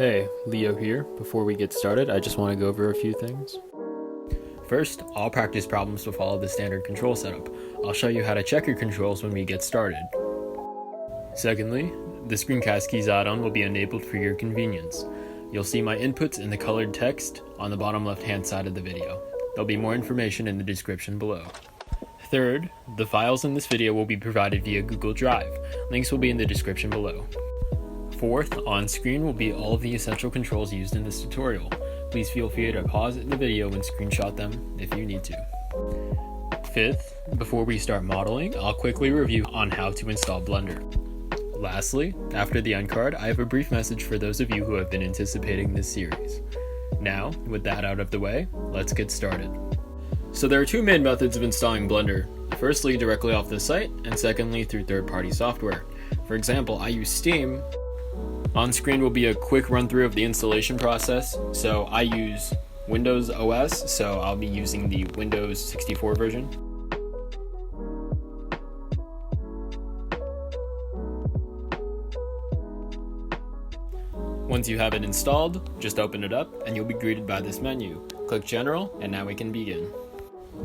Hey, Leo here. Before we get started, I just want to go over a few things. First, all practice problems will follow the standard control setup. I'll show you how to check your controls when we get started. Secondly, the Screencast keys add-on will be enabled for your convenience. You'll see my inputs in the colored text on the bottom left-hand side of the video. There'll be more information in the description below. Third, the files in this video will be provided via Google Drive. Links will be in the description below. Fourth, on screen will be all of the essential controls used in this tutorial. Please feel free to pause the video and screenshot them if you need to. Fifth, before we start modeling, I'll quickly review on how to install Blender. Lastly, after the end card, I have a brief message for those of you who have been anticipating this series. Now, with that out of the way, let's get started. So there are two main methods of installing Blender. Firstly, directly off the site, and secondly, through third-party software. For example, I use Steam. On screen will be a quick run-through of the installation process. So I use Windows OS, so I'll be using the Windows 64 version. Once you have it installed, just open it up and you'll be greeted by this menu. Click General, and now we can begin.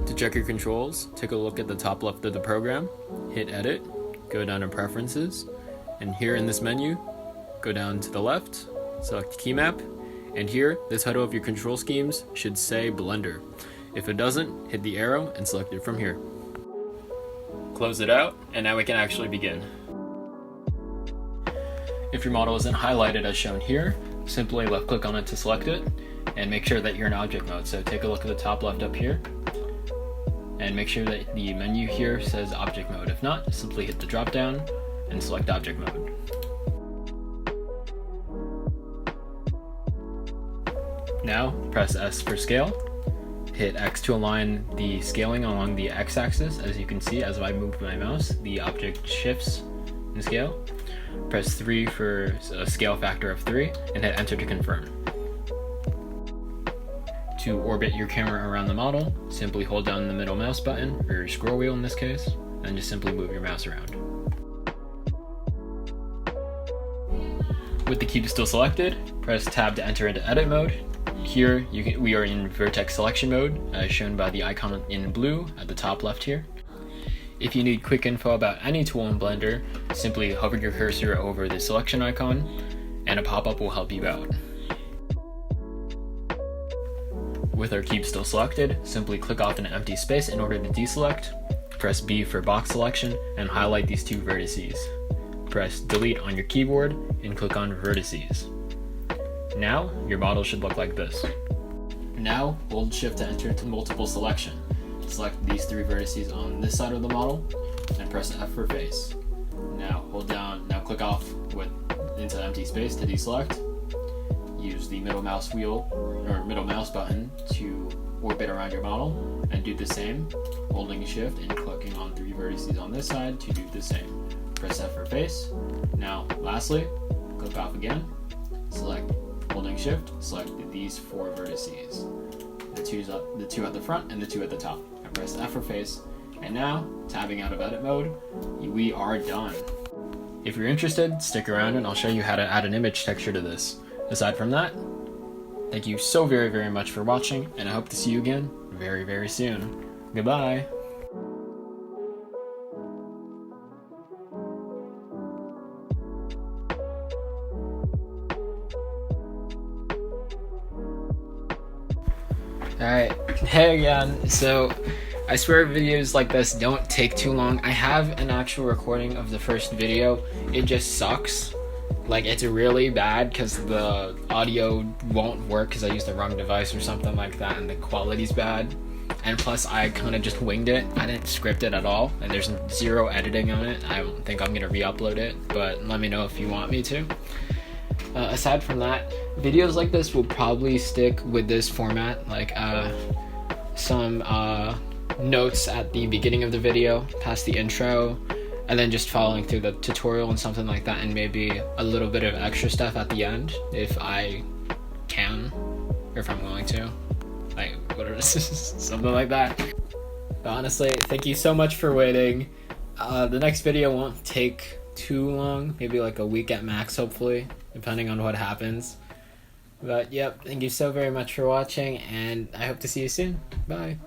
To check your controls, take a look at the top left of the program, hit Edit, go down to Preferences, and here in this menu, go down to the left, select Key Map, and here, this header of your control schemes should say Blender. If it doesn't, hit the arrow and select it from here. Close it out, and now we can actually begin. If your model isn't highlighted as shown here, simply left click on it to select it, and make sure that you're in object mode. So take a look at the top left up here, and make sure that the menu here says object mode. If not, simply hit the drop down and select object mode. Now, press S for scale. Hit X to align the scaling along the X-axis. As you can see, as I move my mouse, the object shifts in scale. Press 3 for a scale factor of 3, and hit Enter to confirm. To orbit your camera around the model, simply hold down the middle mouse button, or your scroll wheel in this case, and just simply move your mouse around. With the cube still selected, press Tab to enter into edit mode. Here, we are in vertex selection mode, as shown by the icon in blue at the top left here. If you need quick info about any tool in Blender, simply hover your cursor over the selection icon, and a pop-up will help you out. With our cube still selected, simply click off an empty space in order to deselect, press B for box selection, and highlight these two vertices. Press Delete on your keyboard, and click on Vertices. Now, your model should look like this. Now, hold Shift to enter into multiple selection. Select these three vertices on this side of the model, and press F for face. Now, click off into empty space to deselect. Use the middle mouse button to orbit around your model, and do the same, holding Shift and clicking on three vertices on this side to do the same. Press F for face. Now, lastly, click off again, holding Shift, select these four vertices, the two at the front and the two at the top, and press F for face. And now, tabbing out of edit mode, we are done. If you're interested, stick around and I'll show you how to add an image texture to this. Aside from that, thank you so very, very much for watching, and I hope to see you again very, very soon. Goodbye! Alright, hey again. So, I swear videos like this don't take too long. I have an actual recording of the first video. It just sucks. Like, it's really bad because the audio won't work because I used the wrong device or something like that, and the quality's bad. And plus, I kind of just winged it. I didn't script it at all, and there's zero editing on it. I don't think I'm going to re-upload it, but let me know if you want me to. Aside from that, videos like this will probably stick with this format, like some notes at the beginning of the video, past the intro, and then just following through the tutorial and something like that, and maybe a little bit of extra stuff at the end, if I can, or if I'm willing to. Like, something like that. But honestly, thank you so much for waiting. The next video won't take too long, maybe like a week at max, hopefully, depending on what happens. But yep, thank you so very much for watching, and I hope to see you soon. Bye.